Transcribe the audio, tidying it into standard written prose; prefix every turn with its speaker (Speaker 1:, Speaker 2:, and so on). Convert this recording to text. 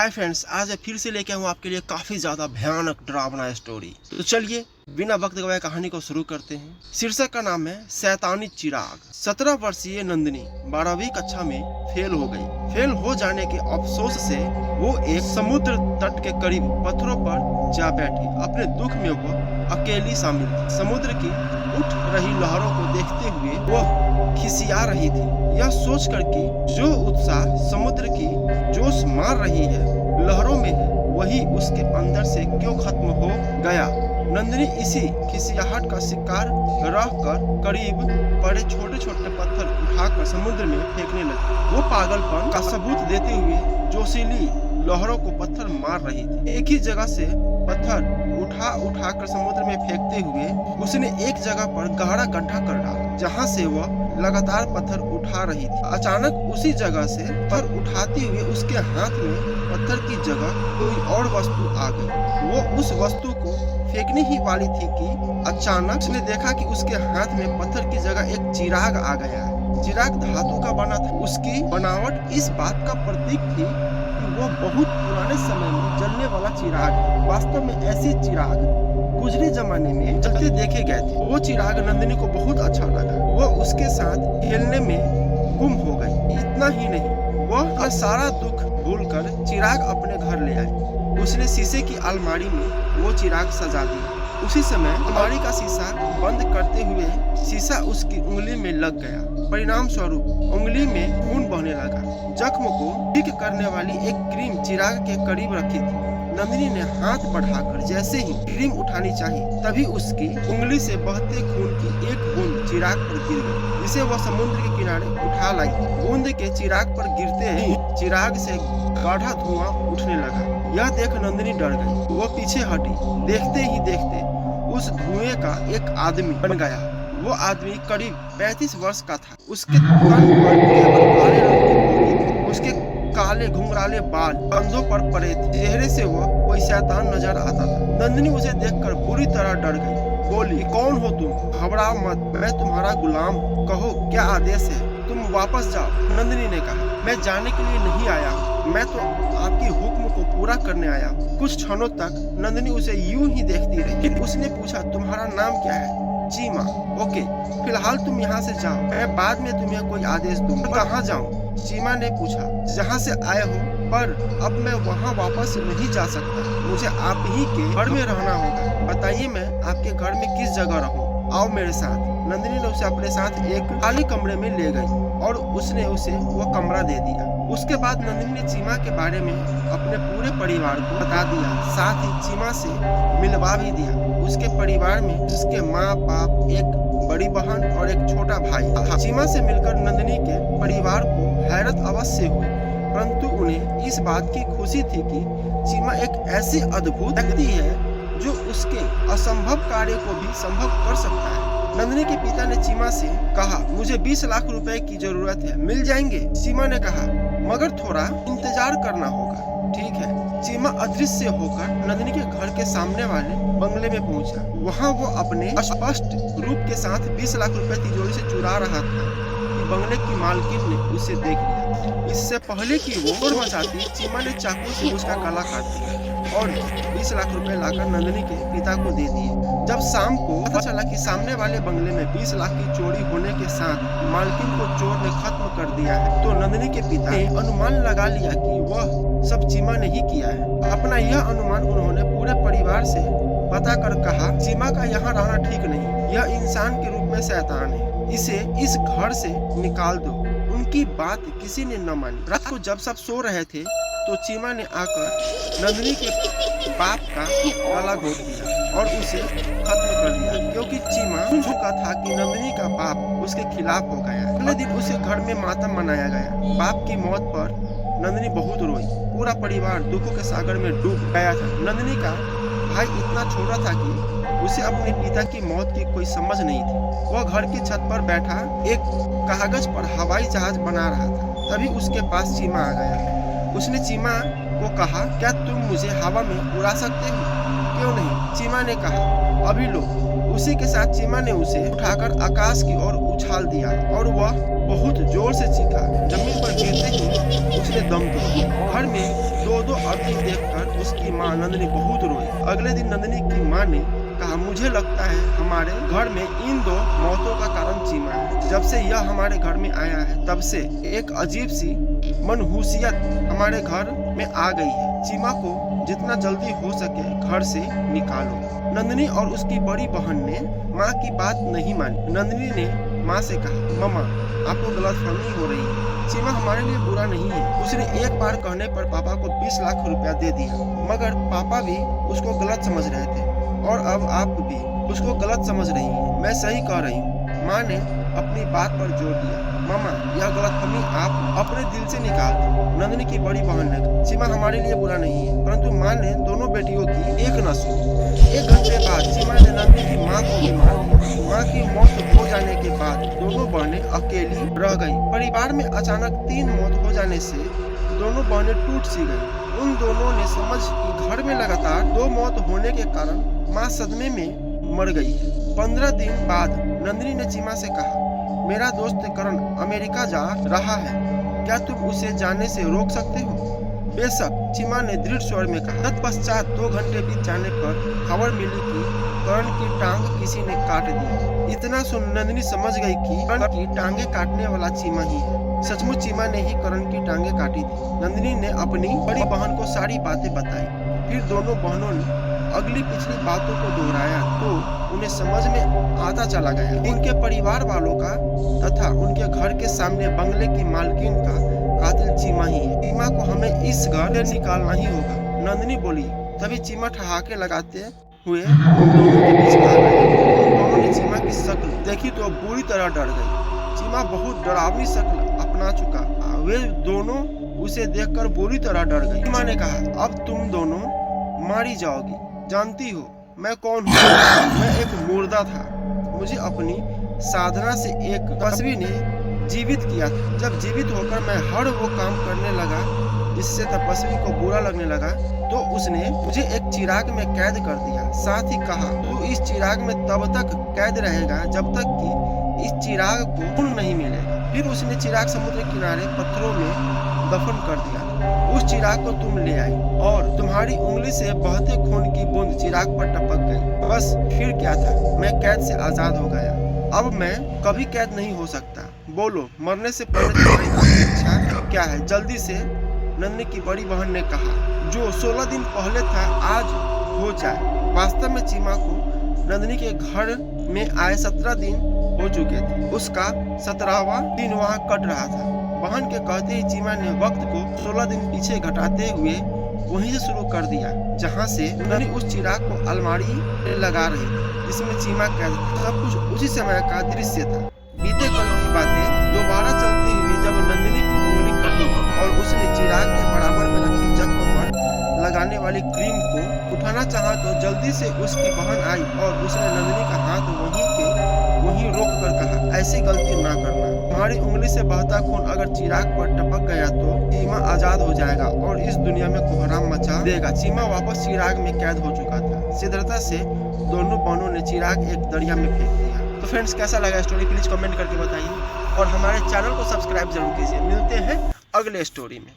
Speaker 1: Hi friends, आज मैं फिर से लेके आऊँ आपके लिए काफी ज्यादा भयानक डरावना स्टोरी। तो चलिए बिना वक्त गवाए कहानी को शुरू करते हैं। शीर्षक का नाम है शैतानी चिराग। 17 वर्षीय नंदिनी 12वीं कक्षा में फेल हो गई। फेल हो जाने के अफसोस से वो एक समुद्र तट के करीब पत्थरों पर जा बैठी। अपने दुख में वो अकेली शामिल थी। समुद्र की उठ रही लहरों को देखते हुए वो खिसिया रही थी, यह सोचकर कि जो उत्साह समुद्र की जोश मार रही है लहरों में है, वही उसके अंदर से क्यों खत्म हो गया। नंदिनी इसी खिसियाहट का शिकार रहकर करीब पड़े छोटे छोटे पत्थर उठाकर समुद्र में फेंकने लगी। वो पागलपन का सबूत देते हुए जोशीली लहरों को पत्थर मार रही थी। एक ही जगह से पत्थर उठाकर समुद्र में फेंकते हुए उसने एक जगह पर गहरा गड्ढा कर डाला, जहाँ से वह लगातार पत्थर उठा रही थी। अचानक उसी जगह से पत्थर उठाते हुए उसके हाथ में पत्थर की जगह कोई और वस्तु आ गई। वो उस वस्तु को फेंकने ही वाली थी कि अचानक उसने देखा कि उसके हाथ में पत्थर की जगह एक चिराग आ गया है। चिराग धातु का बना था। उसकी बनावट इस बात का प्रतीक थी कि वो बहुत पुराने समय में जलने वाला चिराग है। वास्तव में ऐसी चिराग गुजरे जमाने में जलते देखे गए थे। वो चिराग नंदिनी को बहुत अच्छा लगा। वो उसके साथ खेलने में गुम हो गई। इतना ही नहीं, वह सारा दुख भूलकर चिराग अपने घर ले आई। उसने शीशे की अलमारी में वो चिराग सजा दिया। उसी समय अलमारी का शीशा बंद करते हुए शीशा उसकी उंगली में लग गया। परिणाम स्वरूप उंगली में खून बहने लगा। जख्म को ठीक करने वाली एक क्रीम चिराग के करीब रखी थी। नंदिनी ने हाथ बढ़ाकर जैसे ही क्रीम उठानी चाहिए, तभी उसकी उंगली से बहते खून की एक बूंद चिराग पर गिर गई, जिसे वह समुद्र के किनारे उठा लाई। बूंद के चिराग पर गिरते ही चिराग से गाढ़ा धुआं उठने लगा। यह देख नंदिनी डर गई। वो पीछे हटी। देखते ही देखते उस धुएं का एक आदमी बन गया। वो आदमी करीब 35 वर्ष का था। उसके तन पर केवल काले रंग की धोती थी। उसके काले घुंघराले बाल कंधों पर पड़े थे। चेहरे से वह कोई शैतान नजर आता था। नंदिनी उसे देखकर बुरी तरह डर गई। बोली, कौन हो तुम? घबराओ मत, मैं तुम्हारा गुलाम हूँ। कहो क्या आदेश है? तुम वापस जाओ। नंदिनी ने कहा, मैं जाने के लिए नहीं आया हूँ, मैं तो आपकी हुक्म को पूरा करने आया हूँ। कुछ क्षणों तक नंदिनी उसे यूं ही देखती रही। फिर उसने पूछा, तुम्हारा नाम क्या है? चीमा। ओके, फिलहाल तुम यहाँ से जाओ, मैं बाद में तुम्हें कोई आदेश दूंगा। कहाँ जाऊँ? चीमा ने पूछा। जहाँ से आए हो, पर अब मैं वहाँ वापस नहीं जा सकता। मुझे आप ही के घर में रहना होगा। बताइए मैं आपके घर में किस जगह रहूँ? आओ मेरे साथ। नंदिनी ने उसे अपने साथ एक खाली कमरे में ले गई और उसने उसे वो कमरा दे दिया। उसके बाद नंदिनी ने चीमा के बारे में अपने पूरे परिवार को बता दिया। साथ ही चीमा से मिलवा भी दिया। उसके परिवार में उसके माँ बाप, एक बड़ी बहन और एक छोटा भाई था। चीमा से मिलकर नंदिनी के परिवार को हैरत अवश्य हुई, परंतु उन्हें इस बात की खुशी थी कि चीमा एक ऐसी अद्भुत व्यक्ति है जो उसके असंभव कार्य को भी संभव कर सकता है। नंदिनी के पिता ने चीमा से कहा, मुझे 20 लाख रुपए की जरूरत है, मिल जाएंगे? चीमा ने कहा, मगर थोड़ा इंतजार करना होगा। ठीक है। चीमा अदृश्य होकर नंदिनी के घर के सामने वाले बंगले में पहुंचा। वहां वो अपने स्पष्ट रूप के साथ 20 लाख रुपए तिजोरी से चुरा रहा था कि बंगले की मालकिन ने उसे देख लिया। इससे पहले कि वो शोर मचाती, चीमा ने चाकू से उसका गला काट दिया और 20 लाख रुपए लाकर नंदिनी के पिता को दे दिए। जब शाम को पता चला कि सामने वाले बंगले में 20 लाख की चोरी होने के साथ मालकिन को चोर ने खत्म कर दिया है, तो नंदिनी के पिता ने अनुमान लगा लिया कि वह सब चीमा ने ही किया है। अपना यह अनुमान उन्होंने पूरे परिवार से बता कर कहा, चीमा का यहाँ रहना ठीक नहीं, यह इंसान के रूप में शैतान है, इसे इस घर से निकाल दो। उनकी बात किसी ने न मानी। रात को जब सब सो रहे थे तो चीमा ने आकर नंदिनी के बाप का गला घोट दिया और उसे खत्म कर दिया, क्योंकि चीमा सुन चुका था कि नंदिनी का बाप उसके खिलाफ हो गया। अगले दिन उसे घर में मातम मनाया गया। बाप की मौत पर नंदिनी बहुत रोई। पूरा परिवार दुखों के सागर में डूब गया था। नंदिनी का भाई इतना छोटा था कि उसे अपने पिता की मौत की कोई समझ नहीं थी। वह घर की छत पर बैठा एक कागज पर हवाई जहाज बना रहा था। तभी उसके पास चीमा आ गया। उसने चीमा को कहा, क्या तुम मुझे हवा में उड़ा सकते हो? क्यों नहीं, चीमा ने कहा। अभी लो। उसी के साथ चीमा ने उसे उठाकर आकाश की ओर उछाल दिया और वह बहुत जोर से चीखा। जमीन पर गिरते ही उसने दम तोड़ दिया। घर में दो दो अर्थी देखकर उसकी माँ नंदिनी बहुत रोई। अगले दिन नंदिनी की माँ ने कहा, मुझे लगता है हमारे घर में इन दो मौतों का कारण चीमा है। जब से यह हमारे घर में आया है तब से एक अजीब सी मनहूसियत हमारे घर में आ गई है। चीमा को जितना जल्दी हो सके घर से निकालो। नंदिनी और उसकी बड़ी बहन ने माँ की बात नहीं मानी। नंदिनी ने माँ से कहा, मम्मा आपको गलतफहमी हो रही है, चीमा हमारे लिए बुरा नहीं है। उसने एक बार कहने पर पापा को 20 लाख रुपया दे दिया, मगर पापा भी उसको गलत समझ रहे थे और अब आप भी उसको गलत समझ रही हैं। मैं सही कह रही हूँ। माँ ने अपनी बात पर जोर दिया। मामा यह गलतफहमी आप अपने दिल से निकाल दो। नंदिनी की बड़ी बहन ने कहा, चीमा हमारे लिए बुरा नहीं है, परंतु माँ ने दोनों बेटियों की एक न सुनी। 1 घंटे बाद चीमा ने नंदिनी की माँ को भी मार दिया। माँ की मौत हो जाने के बाद दोनों बहनें अकेली रह गई। परिवार में अचानक 3 मौत हो जाने से दोनों बहनें टूट सी गई। उन दोनों ने समझ कि घर में लगातार 2 मौत होने के कारण माँ सदमे में मर गई है। 15 दिन बाद नंदिनी ने चीमा से कहा, मेरा दोस्त करण अमेरिका जा रहा है, क्या तुम उसे जाने से रोक सकते हो? बेशक, चीमा ने दृढ़ स्वर में कहा। तत्पश्चात 2 घंटे बीत जाने पर खबर मिली कि करण की टांग किसी ने काट दी। इतना सुन नंदिनी समझ गई कि करण की टांगे काटने वाला चीमा ही है। सचमुच चीमा ने ही करण की टांगे काटी थी। नंदिनी ने अपनी बड़ी बहन को सारी बातें बताई। फिर दोनों बहनों ने अगली पिछली बातों को दोहराया तो उन्हें समझ में आता चला गया। उनके परिवार वालों का तथा उनके घर के सामने बंगले की मालकिन का कातिल चीमा ही है। चीमा को हमें इस घर से निकालना ही होगा, नंदिनी बोली। तभी चीमा ठहाके लगाते हुए उन दोनों के बीच आ गया। उन दोनों ने चीमा की शक्ल देखी तो बुरी तरह डर गई। चीमा बहुत डरावनी शक्ल अपना चुका। वे दोनों उसे देखकर बुरी तरह डर गई। चीमा ने कहा, अब तुम दोनों मारी जाओगी। जानती हो मैं कौन हूँ? मैं एक मुर्दा था। मुझे अपनी साधना से एक तपस्वी ने जीवित किया था। जब जीवित होकर मैं हर वो काम करने लगा जिससे तपस्वी को बुरा लगने लगा तो उसने मुझे एक चिराग में कैद कर दिया। साथ ही कहा, तू इस चिराग में तब तक कैद रहेगा जब तक कि इस चिराग को खून नहीं मिलेगा। फिर उसने चिराग समुद्र किनारे पत्थरों में दफन कर दिया। उस चिराग को तुम ले आई और तुम्हारी उंगली से बहते खून की बूंद चिराग पर टपक गई। बस फिर क्या था, मैं कैद से आजाद हो गया। अब मैं कभी कैद नहीं हो सकता। बोलो, मरने से पहले तुम्हारी आखिरी इच्छा क्या है? जल्दी से, नंदिनी की बड़ी बहन ने कहा। जो 16 दिन पहले था आज हो जाए। वास्तव में चीमा को नंदिनी के घर में आए 17 दिन हो चुके थे। उसका 17वां दिन वहाँ कट रहा था। बहन के कहते ही चीमा ने वक्त को 16 दिन पीछे घटाते हुए वहीं से शुरू कर दिया जहाँ से नंदिनी उस चिराग को अलमारी में लगा रही थी जिसमें चीमा कैद था। सब कुछ उसी समय का दृश्य था। बीते कल की बातें दोबारा चलती हुई जब नंदिनी की उंगली कटी और उसने चिराग के बराबर में रखी जख्म पर लगाने वाली क्रीम को उठाना चाहा तो जल्दी से उसकी बहन आई और उसने नंदिनी का हाथ वहीं रोक कर कहा, ऐसी गलती ना करना। तुम्हारी उंगली से बहता खून अगर चिराग पर टपक गया तो चीमा आजाद हो जाएगा और इस दुनिया में कोहराम मचा देगा। चीमा वापस चिराग में कैद हो चुका था। शीघ्रता से दोनों बहनों ने चिराग एक दरिया में फेंक दिया। तो फ्रेंड्स, कैसा लगा स्टोरी प्लीज कमेंट करके बताइए और हमारे चैनल को सब्सक्राइब जरूर कीजिए। मिलते हैं अगले स्टोरी में।